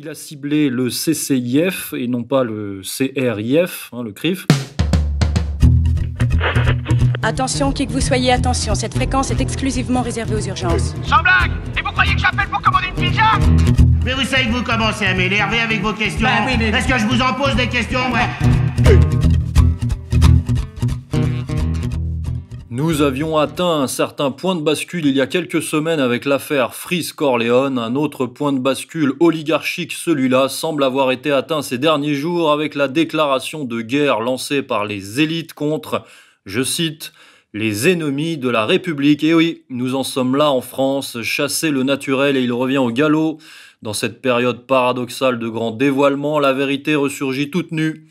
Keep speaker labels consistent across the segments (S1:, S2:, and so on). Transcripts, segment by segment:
S1: Il a ciblé le CCIF et non pas le CRIF, le CRIF.
S2: Attention, qui que vous soyez, attention, cette fréquence est exclusivement réservée aux urgences.
S3: Sans blague! Et vous croyez que j'appelle pour commander une pizza?
S4: Mais vous savez que vous commencez à m'énerver avec vos questions.
S3: Bah oui, mais...
S4: Est-ce que je vous en pose des questions, ouais?
S1: Nous avions atteint un certain point de bascule il y a quelques semaines avec l'affaire Freeze Corleone. Un autre point de bascule oligarchique, celui-là, semble avoir été atteint ces derniers jours avec la déclaration de guerre lancée par les élites contre, je cite, les ennemis de la République. Et oui, nous en sommes là en France, chasser le naturel et il revient au galop. Dans cette période paradoxale de grand dévoilement, la vérité ressurgit toute nue.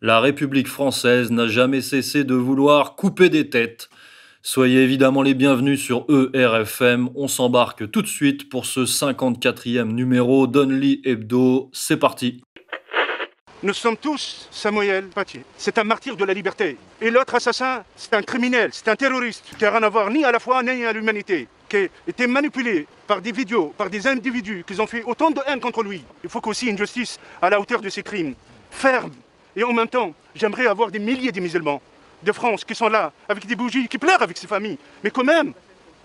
S1: La République française n'a jamais cessé de vouloir couper des têtes. Soyez évidemment les bienvenus sur ERFM, on s'embarque tout de suite pour ce 54e numéro d'Only Hebdo, c'est parti.
S5: Nous sommes tous Samuel Paty. C'est un martyr de la liberté. Et l'autre assassin, c'est un criminel, c'est un terroriste qui n'a rien à voir ni à la foi ni à l'humanité, qui a été manipulé par des vidéos, par des individus qui ont fait autant de haine contre lui. Il faut qu'aussi une justice à la hauteur de ces crimes, ferme. Et en même temps, j'aimerais avoir des milliers de musulmans de France qui sont là, avec des bougies, qui pleurent avec ses familles. Mais quand même,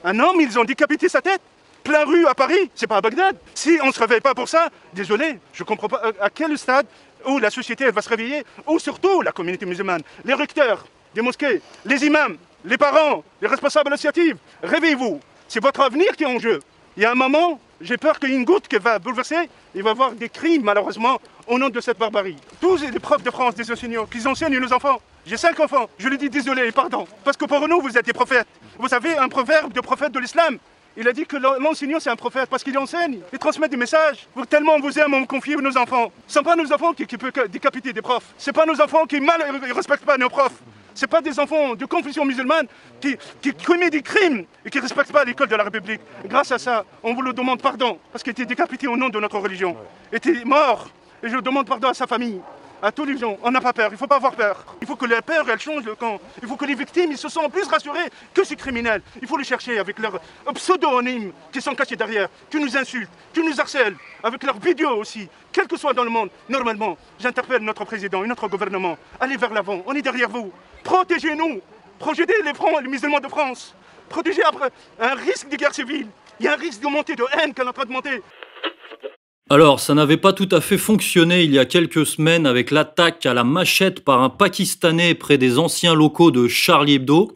S5: un homme, ils ont décapité sa tête. Plein rue à Paris, c'est pas à Bagdad. Si on ne se réveille pas pour ça, désolé, je ne comprends pas à quel stade où la société elle va se réveiller, ou surtout la communauté musulmane, les recteurs des mosquées, les imams, les parents, les responsables associatifs. Réveillez-vous, c'est votre avenir qui est en jeu. Il y a un moment, j'ai peur qu'il y ait une goutte qui va bouleverser, il va y avoir des crimes malheureusement au nom de cette barbarie. Tous les profs de France, des enseignants, qui enseignent nos enfants. J'ai 5 enfants, je lui dis désolé et pardon, parce que pour nous vous êtes des prophètes. Vous savez, un proverbe de prophète de l'islam, il a dit que l'enseignant c'est un prophète parce qu'il enseigne, il transmet des messages. Tellement on vous aime, on confie nos enfants. Ce ne sont pas nos enfants qui peuvent décapiter des profs. Ce ne sont pas nos enfants qui ne respectent pas nos profs. Ce ne sont pas des enfants de confession musulmane qui commettent des crimes et qui ne respectent pas l'école de la République. Grâce à ça, on vous le demande pardon parce qu'il était décapité au nom de notre religion. Il était mort et je demande pardon à sa famille. À tous les gens, on n'a pas peur, il ne faut pas avoir peur. Il faut que la peur, elle change le camp. Il faut que les victimes, ils se sentent plus rassurés que ces criminels. Il faut les chercher avec leurs pseudonymes qui sont cachés derrière, qui nous insultent, qui nous harcèlent, avec leurs vidéos aussi. Quel que soit dans le monde, normalement, j'interpelle notre président et notre gouvernement. Allez vers l'avant, on est derrière vous. Protégez-nous, protégez les musulmans de France. Protégez après un risque de guerre civile. Il y a un risque de montée de haine qui est en train de monter.
S1: Alors, ça n'avait pas tout à fait fonctionné il y a quelques semaines avec l'attaque à la machette par un Pakistanais près des anciens locaux de Charlie Hebdo.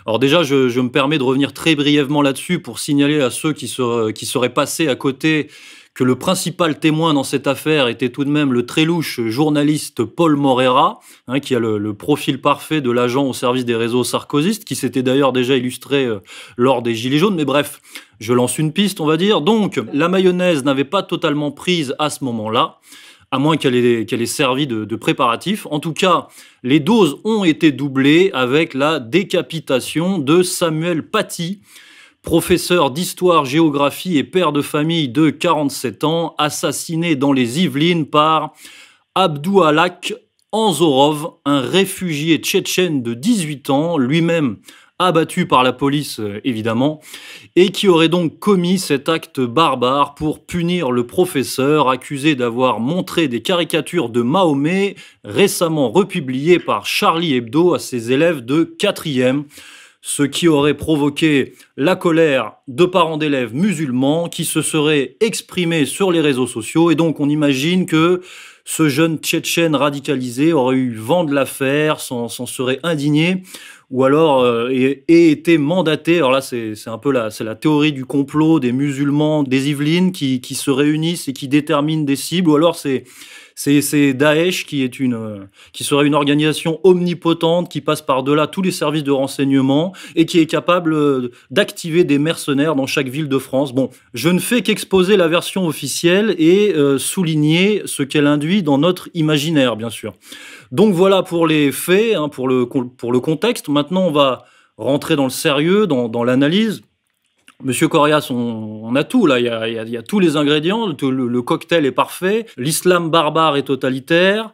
S1: Alors déjà, je me permets de revenir très brièvement là-dessus pour signaler à ceux qui seraient passés à côté que le principal témoin dans cette affaire était tout de même le très louche journaliste Paul Morera, qui a le profil parfait de l'agent au service des réseaux sarkozystes, qui s'était d'ailleurs déjà illustré lors des Gilets jaunes. Mais bref, je lance une piste, on va dire. Donc, la mayonnaise n'avait pas totalement prise à ce moment-là, à moins qu'elle ait servi de préparatif. En tout cas, les doses ont été doublées avec la décapitation de Samuel Paty, professeur d'histoire-géographie et père de famille de 47 ans, assassiné dans les Yvelines par Abdoualak Anzorov, un réfugié tchétchène de 18 ans, lui-même abattu par la police évidemment, et qui aurait donc commis cet acte barbare pour punir le professeur accusé d'avoir montré des caricatures de Mahomet récemment republiées par Charlie Hebdo à ses élèves de 4e. Ce qui aurait provoqué la colère de parents d'élèves musulmans qui se seraient exprimés sur les réseaux sociaux. Et donc on imagine que ce jeune Tchétchène radicalisé aurait eu vent de l'affaire, s'en serait indigné, ou alors ait été mandaté. Alors là, c'est un peu la théorie du complot des musulmans des Yvelines qui se réunissent et qui déterminent des cibles, ou alors c'est Daesh qui serait une organisation omnipotente qui passe par-delà tous les services de renseignement et qui est capable d'activer des mercenaires dans chaque ville de France. Bon, je ne fais qu'exposer la version officielle et souligner ce qu'elle induit dans notre imaginaire, bien sûr. Donc voilà pour les faits, pour le contexte. Maintenant, on va rentrer dans le sérieux, dans l'analyse. Monsieur Corias, on a tout là, il y a tous les ingrédients, le cocktail est parfait, l'islam barbare et totalitaire,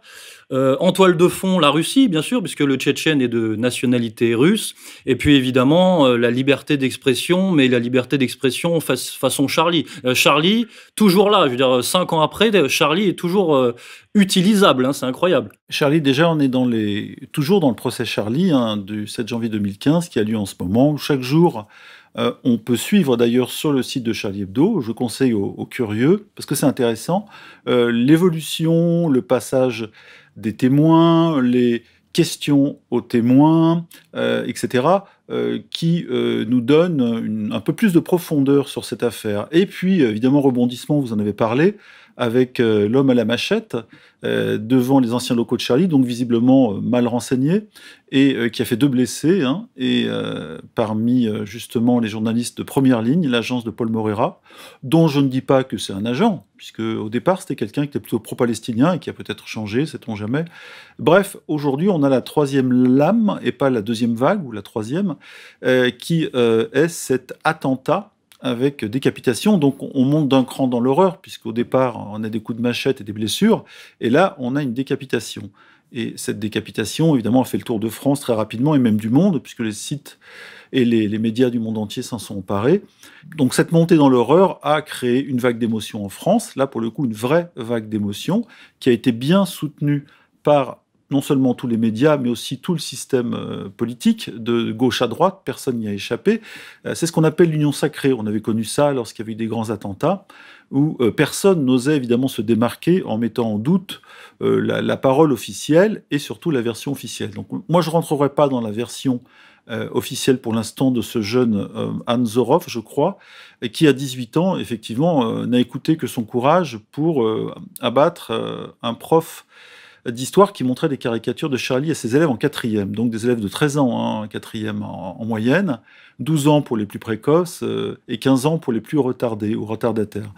S1: En toile de fond, la Russie, bien sûr, puisque le Tchétchène est de nationalité russe. Et puis évidemment, la liberté d'expression, mais la liberté d'expression façon Charlie. Charlie, toujours là, je veux dire, 5 ans après, Charlie est toujours utilisable, hein, c'est incroyable.
S6: Charlie, déjà, on est toujours dans le procès Charlie, hein, du 7 janvier 2015, qui a lieu en ce moment, où chaque jour, on peut suivre d'ailleurs sur le site de Charlie Hebdo, je conseille aux curieux, parce que c'est intéressant, l'évolution, le passage des témoins, les questions aux témoins, etc., qui nous donnent un peu plus de profondeur sur cette affaire. Et puis, évidemment, rebondissement, vous en avez parlé, avec l'homme à la machette devant les anciens locaux de Charlie, donc visiblement mal renseigné, et qui a fait 2 blessés, hein, et parmi justement les journalistes de première ligne, l'agence de Paul Moreira, dont je ne dis pas que c'est un agent, puisque au départ c'était quelqu'un qui était plutôt pro-palestinien et qui a peut-être changé, sait-on jamais. Bref, aujourd'hui on a la 3e lame, et pas la 2e vague, ou la 3e, qui est cet attentat avec décapitation. Donc on monte d'un cran dans l'horreur, puisqu'au départ on a des coups de machette et des blessures, et là on a une décapitation. Et cette décapitation, évidemment, a fait le tour de France très rapidement, et même du monde, puisque les sites et les médias du monde entier s'en sont emparés. Donc cette montée dans l'horreur a créé une vague d'émotions en France, là pour le coup une vraie vague d'émotions, qui a été bien soutenue par non seulement tous les médias, mais aussi tout le système politique, de gauche à droite, personne n'y a échappé. C'est ce qu'on appelle l'union sacrée. On avait connu ça lorsqu'il y avait eu des grands attentats, où personne n'osait évidemment se démarquer en mettant en doute la parole officielle et surtout la version officielle. Donc moi, je ne rentrerai pas dans la version officielle pour l'instant de ce jeune Hans Zorov, je crois, et qui à 18 ans, effectivement, n'a écouté que son courage pour abattre un prof d'histoire qui montrait des caricatures de Charlie à ses élèves en 4e, donc des élèves de 13 ans, hein, 4e en moyenne, 12 ans pour les plus précoces et 15 ans pour les plus retardés ou retardataires.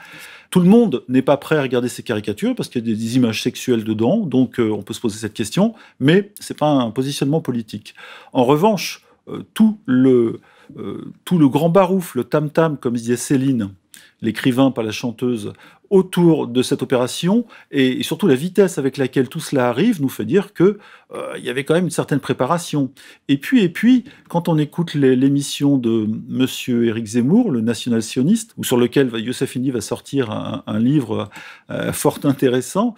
S6: Tout le monde n'est pas prêt à regarder ces caricatures parce qu'il y a des images sexuelles dedans, donc on peut se poser cette question, mais c'est pas un positionnement politique. En revanche, tout le grand barouf, le tam-tam, comme disait Céline, l'écrivain, pas la chanteuse, autour de cette opération, et surtout la vitesse avec laquelle tout cela arrive nous fait dire que il y avait quand même une certaine préparation. Et puis, quand on écoute l'émission de Monsieur Éric Zemmour, le national-sioniste, sur lequel Youssef Indy va sortir un livre fort intéressant,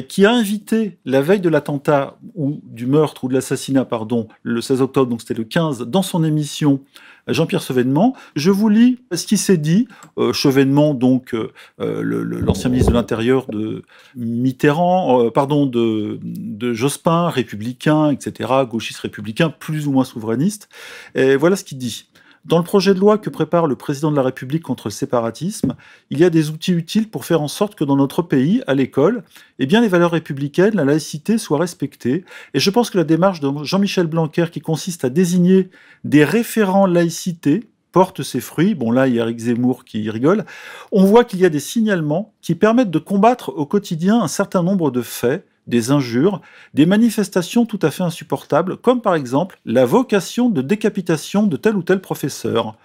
S6: qui a invité, la veille de l'attentat, ou du meurtre, ou de l'assassinat, pardon, le 16 octobre, donc c'était le 15, dans son émission, Jean-Pierre Chevènement. Je vous lis ce qui s'est dit. Chevènement, donc l'ancien ministre de l'Intérieur de Mitterrand, de Jospin, républicain, etc., gauchiste républicain, plus ou moins souverainiste. Et voilà ce qu'il dit. Dans le projet de loi que prépare le président de la République contre le séparatisme, il y a des outils utiles pour faire en sorte que dans notre pays, à l'école, eh bien, les valeurs républicaines, la laïcité soient respectées. Et je pense que la démarche de Jean-Michel Blanquer, qui consiste à désigner des référents laïcité, porte ses fruits. Bon, là, il y a Éric Zemmour qui rigole. On voit qu'il y a des signalements qui permettent de combattre au quotidien un certain nombre de faits, des injures, des manifestations tout à fait insupportables, comme par exemple la vocation de décapitation de tel ou tel professeur.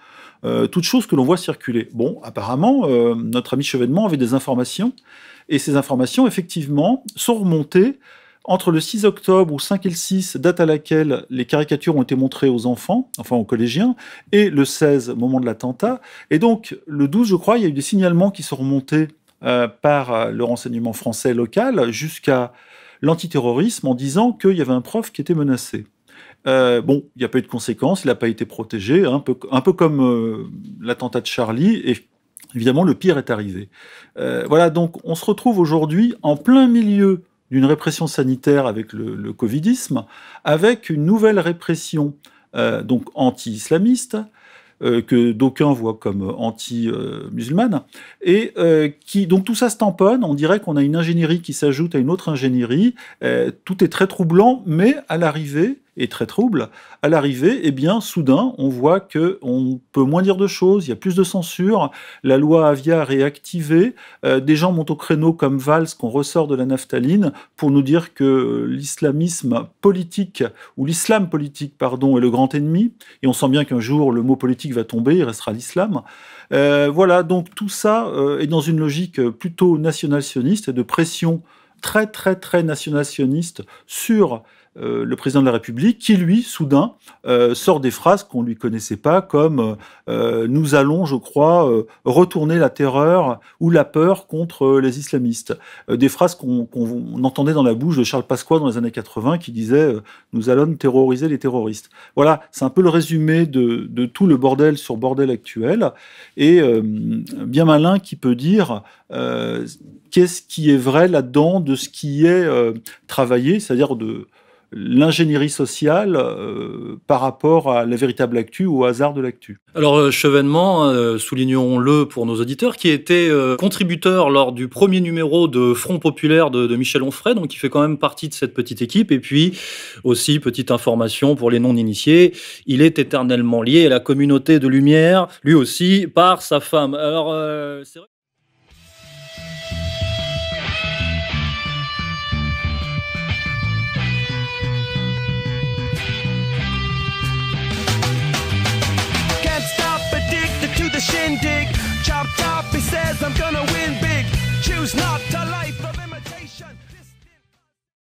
S6: Toutes choses que l'on voit circuler. Bon, apparemment, notre ami Chevènement avait des informations, et ces informations, effectivement, sont remontées entre le 6 octobre ou 5 et le 6, date à laquelle les caricatures ont été montrées aux enfants, enfin aux collégiens, et le 16, moment de l'attentat. Et donc, le 12, je crois, il y a eu des signalements qui sont remontés par le renseignement français local jusqu'à l'antiterrorisme en disant qu'il y avait un prof qui était menacé. Bon, il n'y a pas eu de conséquences, il n'a pas été protégé, un peu comme l'attentat de Charlie, et évidemment le pire est arrivé. Voilà, donc on se retrouve aujourd'hui en plein milieu d'une répression sanitaire avec le covidisme, avec une nouvelle répression donc anti-islamiste, que d'aucuns voient comme anti-musulmane, et donc tout ça se tamponne. On dirait qu'on a une ingénierie qui s'ajoute à une autre ingénierie. Tout est très troublant, mais à l'arrivée, et très trouble, à l'arrivée, eh bien, soudain, on voit qu'on peut moins dire de choses, il y a plus de censure, la loi Avia est réactivée, des gens montent au créneau comme Valls, qu'on ressort de la naphtaline, pour nous dire que l'islamisme politique, ou l'islam politique, pardon, est le grand ennemi, et on sent bien qu'un jour, le mot politique va tomber, il restera l'islam. Voilà, donc tout ça est dans une logique plutôt national-sioniste et de pression très très très national-sioniste sur le président de la République, qui lui, soudain, sort des phrases qu'on ne lui connaissait pas, comme nous allons, je crois, retourner la terreur ou la peur contre les islamistes. Des phrases qu'on entendait dans la bouche de Charles Pasqua dans les années 80, qui disait nous allons terroriser les terroristes. Voilà, c'est un peu le résumé de tout le bordel sur bordel actuel, et bien malin qui peut dire qu'est-ce qui est vrai là-dedans de ce qui est travaillé, c'est-à-dire de l'ingénierie sociale par rapport à la véritable actu ou au hasard de l'actu.
S1: Alors Chevènement, soulignons-le pour nos auditeurs, qui était contributeur lors du premier numéro de Front Populaire de Michel Onfray, donc il fait quand même partie de cette petite équipe. Et puis aussi, petite information pour les non-initiés, il est éternellement lié à la communauté de Lumière, lui aussi, par sa femme. Alors c'est vrai.
S7: Shindig, chopped up, he says I'm gonna win big. Choose not to life.